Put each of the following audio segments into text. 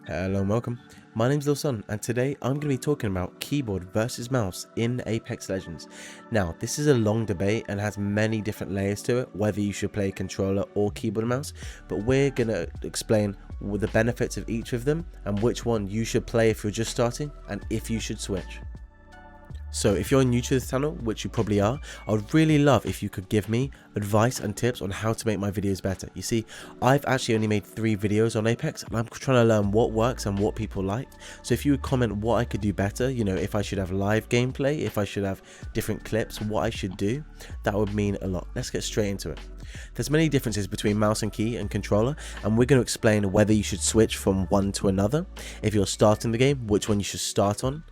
Hello and welcome. My name's Lil Son, and today I'm going to be talking about keyboard versus mouse in Apex Legends. Now, this is a long debate and has many different layers to it, whether you should play controller or keyboard and mouse, but we're going to explain the benefits of each of them and which one you should play if you're just starting and if you should switch. So if you're new to this channel, which you probably are, I would really love if you could give me advice and tips on how to make my videos better. You see, I've actually only made 3 videos on Apex and I'm trying to learn what works and what people like. So if you would comment what I could do better, you know, if I should have live gameplay, if I should have different clips, what I should do, that would mean a lot. Let's get straight into it. There's many differences between mouse and key and controller, and we're going to explain whether you should switch from one to another, if you're starting the game, which one you should start on,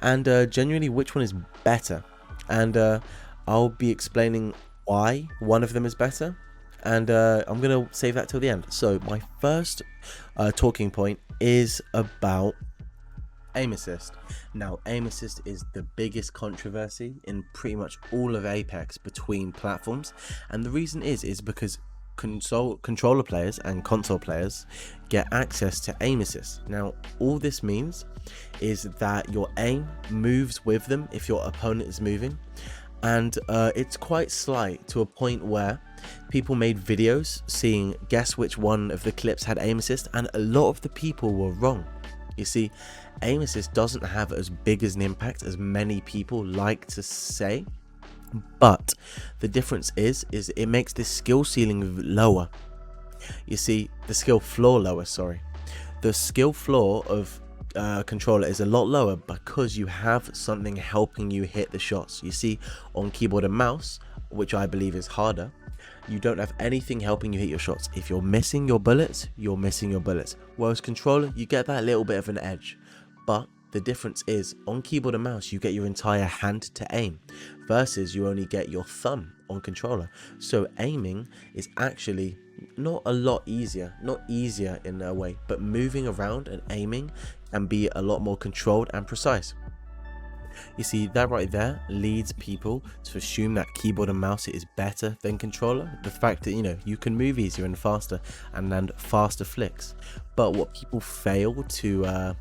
and genuinely which one is better. And I'll be explaining why one of them is better, and I'm going to save that till the end. So my first talking point is about aim assist. Now, aim assist is the biggest controversy in pretty much all of Apex between platforms, and the reason is because controller players and console players get access to aim assist. Now, all this means is that your aim moves with them if your opponent is moving, and it's quite slight to a point where people made videos seeing guess which one of the clips had aim assist, and a lot of the people were wrong. You see, aim assist doesn't have as big as an impact as many people like to say, but the difference is it makes the skill ceiling lower. You see, the skill floor lower, sorry. The skill floor of controller is a lot lower because you have something helping you hit the shots. You see, on keyboard and mouse, which I believe is harder, you don't have anything helping you hit your shots. If you're missing your bullets, you're missing your bullets. Whereas controller, you get that little bit of an edge. But the difference is, on keyboard and mouse, you get your entire hand to aim, versus you only get your thumb on controller. So aiming is actually not a lot easier, not easier in a way, but moving around and aiming can be a lot more controlled and precise. You see, that right there leads people to assume that keyboard and mouse is better than controller. The fact that, you know, you can move easier and faster and land faster flicks. But what people fail to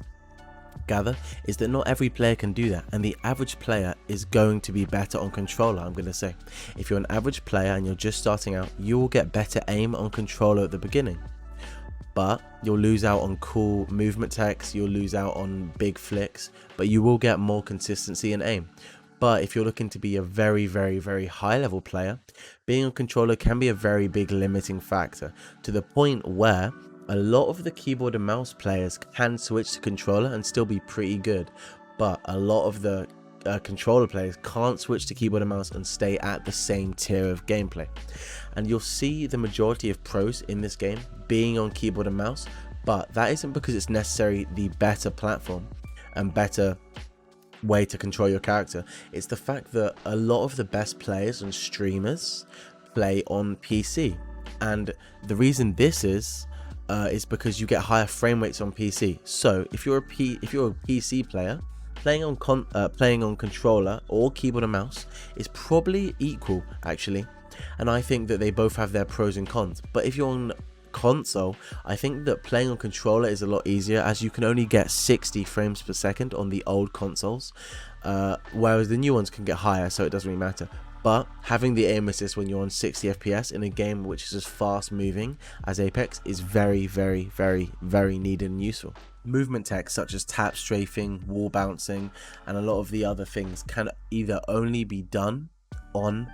gather is that not every player can do that, and the average player is going to be better on controller. I'm going to say, if you're an average player and you're just starting out, you will get better aim on controller at the beginning, but you'll lose out on cool movement techs, you'll lose out on big flicks, but you will get more consistency in aim. But if you're looking to be a very high level player, being on controller can be a very big limiting factor, to the point where a lot of the keyboard and mouse players can switch to controller and still be pretty good, but a lot of the controller players can't switch to keyboard and mouse and stay at the same tier of gameplay. And you'll see the majority of pros in this game being on keyboard and mouse, but that isn't because it's necessarily the better platform and better way to control your character. It's the fact that a lot of the best players and streamers play on PC, and the reason this is because you get higher frame rates on PC. So if you're a PC player, playing on controller or keyboard and mouse is probably equal, actually, and I think that they both have their pros and cons. But if you're on console, I think that playing on controller is a lot easier, as you can only get 60 frames per second on the old consoles, whereas the new ones can get higher, so it doesn't really matter. But having the aim assist when you're on 60 FPS in a game which is as fast moving as Apex is very needed and useful. Movement techs such as tap strafing, wall bouncing, and a lot of the other things can either only be done on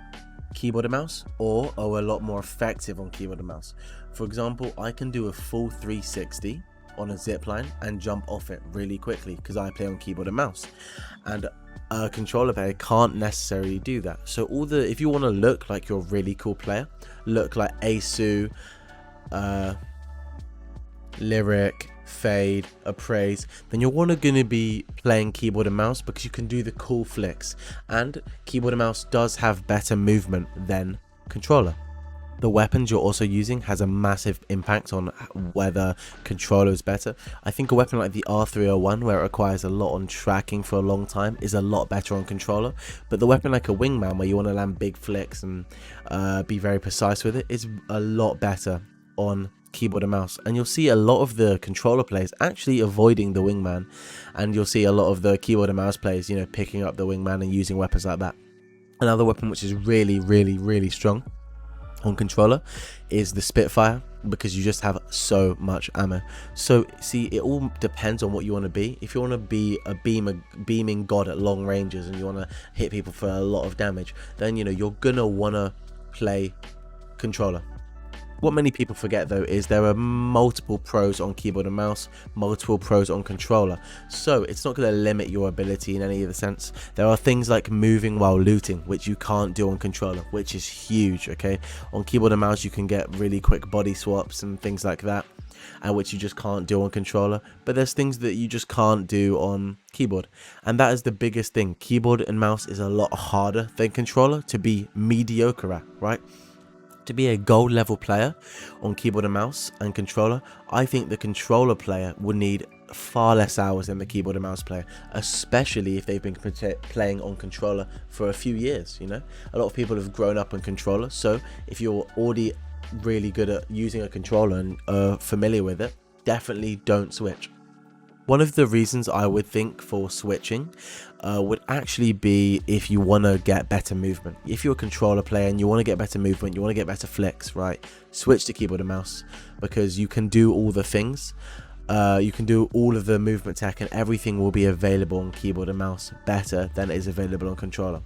keyboard and mouse or are a lot more effective on keyboard and mouse. For example, I can do a full 360 on a zipline and jump off it really quickly because I play on keyboard and mouse, and a controller player can't necessarily do that. So if you want to look like you're a really cool player, look like Asu, Lyric, Fade, Appraise, then you're going to be playing keyboard and mouse because you can do the cool flicks, and keyboard and mouse does have better movement than controller. The weapons you're also using has a massive impact on whether controller is better. I think a weapon like the R301, where it requires a lot on tracking for a long time, is a lot better on controller. But the weapon like a wingman, where you want to land big flicks and be very precise with it, is a lot better on keyboard and mouse, and you'll see a lot of the controller players actually avoiding the wingman, and you'll see a lot of the keyboard and mouse players, you know, picking up the wingman and using weapons like that. Another weapon which is really strong on controller is the Spitfire, because you just have so much ammo. So see, it all depends on what you want to be. If you want to be a beaming god at long ranges and you want to hit people for a lot of damage, then you know you're gonna want to play controller. What many people forget though is there are multiple pros on keyboard and mouse, multiple pros on controller, so it's not going to limit your ability in any of the sense. There are things like moving while looting, which you can't do on controller, which is huge. Okay, on keyboard and mouse you can get really quick body swaps and things like that, and which you just can't do on controller. But there's things that you just can't do on keyboard, and that is the biggest thing. Keyboard and mouse is a lot harder than controller to be mediocre at, right? To be a gold level player on keyboard and mouse and controller, I think the controller player would need far less hours than the keyboard and mouse player, especially if they've been playing on controller for a few years. You know, a lot of people have grown up on controller, so if you're already really good at using a controller and familiar with it, definitely don't switch. One of the reasons I would think for switching would actually be if you want to get better movement. If you're a controller player and you want to get better movement, you want to get better flicks, right? Switch to keyboard and mouse, because you can do all the things. You can do all of the movement tech, and everything will be available on keyboard and mouse better than it is available on controller.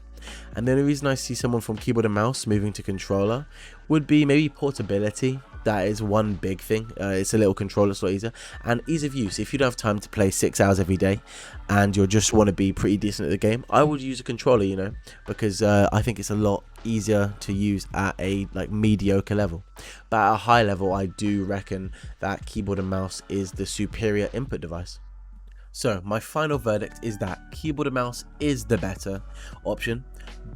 And the only reason I see someone from keyboard and mouse moving to controller would be maybe portability. That is one big thing. It's a little controller, it's a lot easier, and ease of use. If you don't have time to play 6 hours every day and you just want to be pretty decent at the game, I would use a controller, you know, because I think it's a lot easier to use at a mediocre level. But at a high level, I do reckon that keyboard and mouse is the superior input device. So my final verdict is that keyboard and mouse is the better option,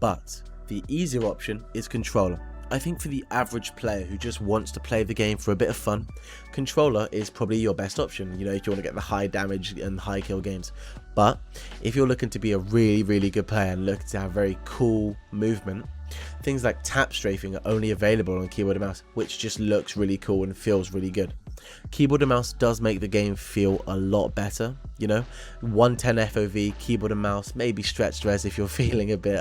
but the easier option is controller. I think for the average player who just wants to play the game for a bit of fun, controller is probably your best option, you know, if you want to get the high damage and high kill games. But if you're looking to be a really good player and looking to have very cool movement, things like tap strafing are only available on keyboard and mouse, which just looks really cool and feels really good. Keyboard and mouse does make the game feel a lot better, you know, 110 FOV, keyboard and mouse, maybe stretched res if you're feeling a bit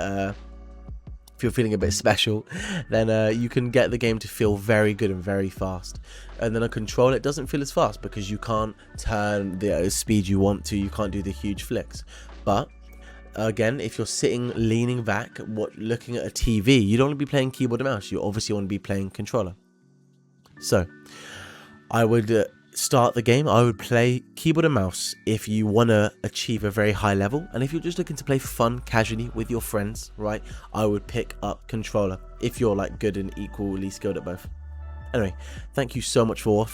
special, then you can get the game to feel very good and very fast. And then on controller, it doesn't feel as fast because you can't turn the speed you want to, you can't do the huge flicks. But again, if you're sitting leaning back looking at a TV, you don't want to be playing keyboard and mouse, you obviously want to be playing controller. So I would start the game, I would play keyboard and mouse if you want to achieve a very high level, and if you're just looking to play for fun casually with your friends, right, I would pick up controller if you're good and equally skilled at both. Anyway, thank you so much for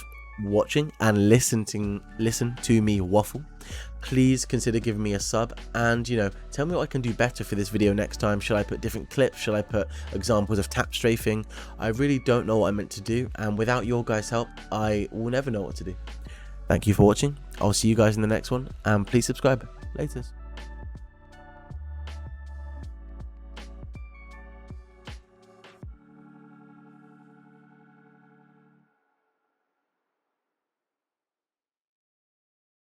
watching and listen to me waffle. Please consider giving me a sub, and you know, tell me what I can do better for this video next time. Should I put different clips? Should I put examples of tap strafing? I really don't know what I meant to do, and without your guys' help, I will never know what to do. Thank you for watching. I'll see you guys in the next one, and please subscribe. Laters.